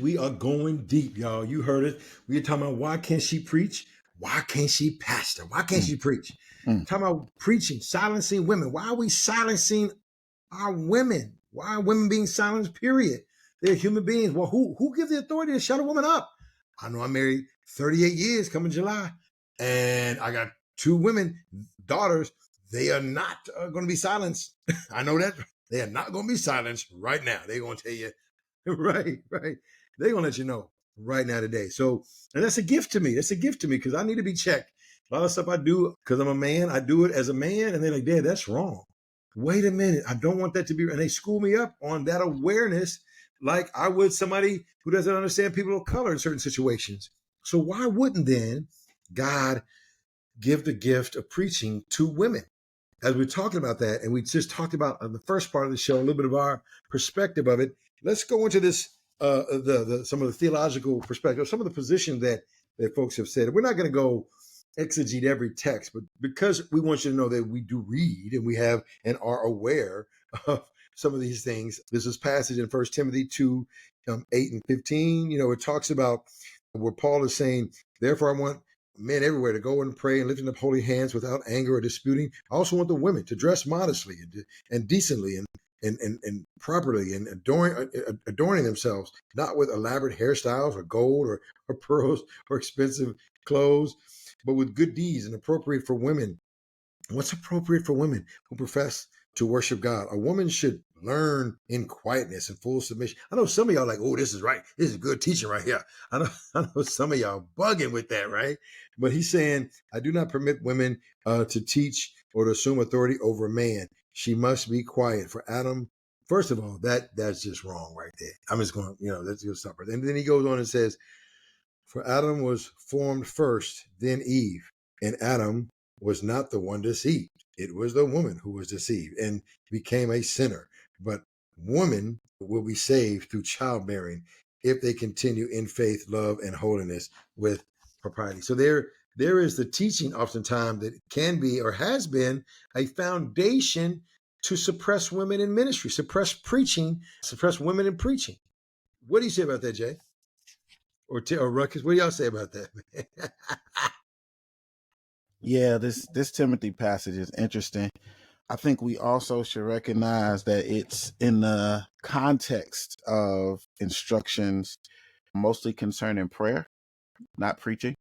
We are going deep, y'all. You heard it. We are talking about why can't she preach? Why can't she pastor? Why can't Mm, she preach? mm. Talking about preaching, silencing women. Why are we silencing our women? Why are women being silenced? Period. They're human beings. Well, who gives the authority to shut a woman up? I know I'm married 38 years coming July, and I got two women, daughters. They are not going to be silenced. I know that. They are not going to be silenced right now. They're going to tell you, right. They're going to let you know right now today. So, and that's a gift to me. That's a gift to me because I need to be checked. A lot of stuff I do because I'm a man, I do it as a man, and they're like, Dad, that's wrong. Wait a minute. I don't want that to be. And they school me up on that awareness like I would somebody who doesn't understand people of color in certain situations. So why wouldn't then God give the gift of preaching to women? As we're talking about that, and we just talked about the first part of the show, a little bit of our perspective of it. Let's go into this, some of the theological perspective, some of the positions that folks have said. We're not going to go exegete every text, but because we want you to know that we do read and we have and are aware of some of these things. There's this passage in 1 Timothy 2, 8 and 15. It talks about where Paul is saying, therefore I want men everywhere to go and pray and lifting up holy hands without anger or disputing. I also want the women to dress modestly and decently and properly and adorning themselves, not with elaborate hairstyles or gold or pearls or expensive clothes, but with good deeds and appropriate for women. What's appropriate for women who profess to worship God? A woman should learn in quietness and full submission. I know some of y'all like, oh, this is right. This is good teaching right here. I know some of y'all bugging with that, right? But he's saying, I do not permit women to teach or to assume authority over a man. She must be quiet. For Adam, first of all, that's just wrong right there. I'm just going, let's go stop right there. And then he goes on and says, for Adam was formed first, then Eve, and Adam was not the one deceived. It was the woman who was deceived and became a sinner. But women will be saved through childbearing if they continue in faith, love, and holiness with propriety. So there is the teaching oftentimes that can be or has been a foundation to suppress women in ministry, suppress preaching, suppress women in preaching. What do you say about that, Jay? Or Ruckus? What do y'all say about that, man? Yeah, this Timothy passage is interesting. I think we also should recognize that it's in the context of instructions mostly concerning prayer, not preaching.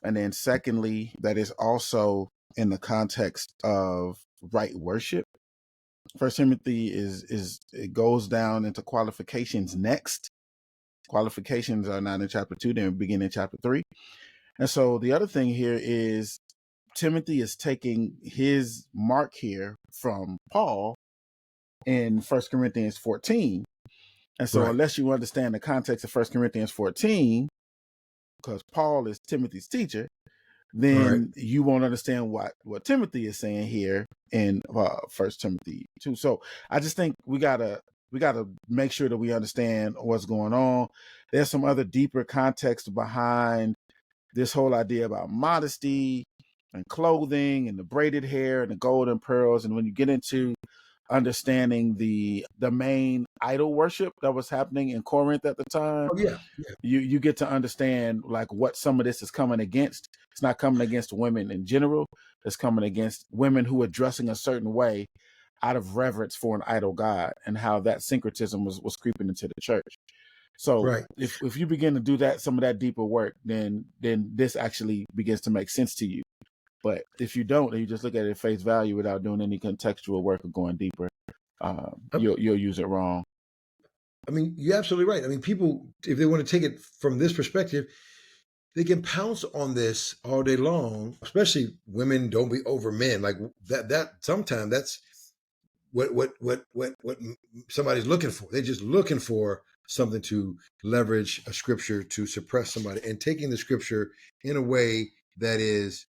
And then secondly, that is also in the context of right worship. First Timothy is it goes down into qualifications next. Qualifications are not in chapter 2, they're beginning in chapter 3. And so the other thing here is Timothy is taking his mark here from Paul in 1 Corinthians 14. And so Right. unless you understand the context of 1 Corinthians 14, because Paul is Timothy's teacher, Right. then you won't understand what Timothy is saying here in 1 Timothy 2. So I just think we gotta make sure that we understand what's going on. There's some other deeper context behind this whole idea about modesty and clothing and the braided hair and the gold and pearls. And when you get into understanding the main idol worship that was happening in Corinth at the time, Oh yeah. you get to understand like what some of this is coming against. It's not coming against women in general. It's coming against women who are dressing a certain way out of reverence for an idol god, and how that syncretism was creeping into the church. So Right. if you begin to do that, some of that deeper work, then this actually begins to make sense to you. But if you don't, and you just look at it at face value without doing any contextual work or going deeper, you'll use it wrong. I mean, you're absolutely right. I mean, people, if they want to take it from this perspective, they can pounce on this all day long. Especially women don't be over men like that. That sometimes that's what somebody's looking for. They're just looking for something to leverage a scripture to suppress somebody, and taking the scripture in a way that is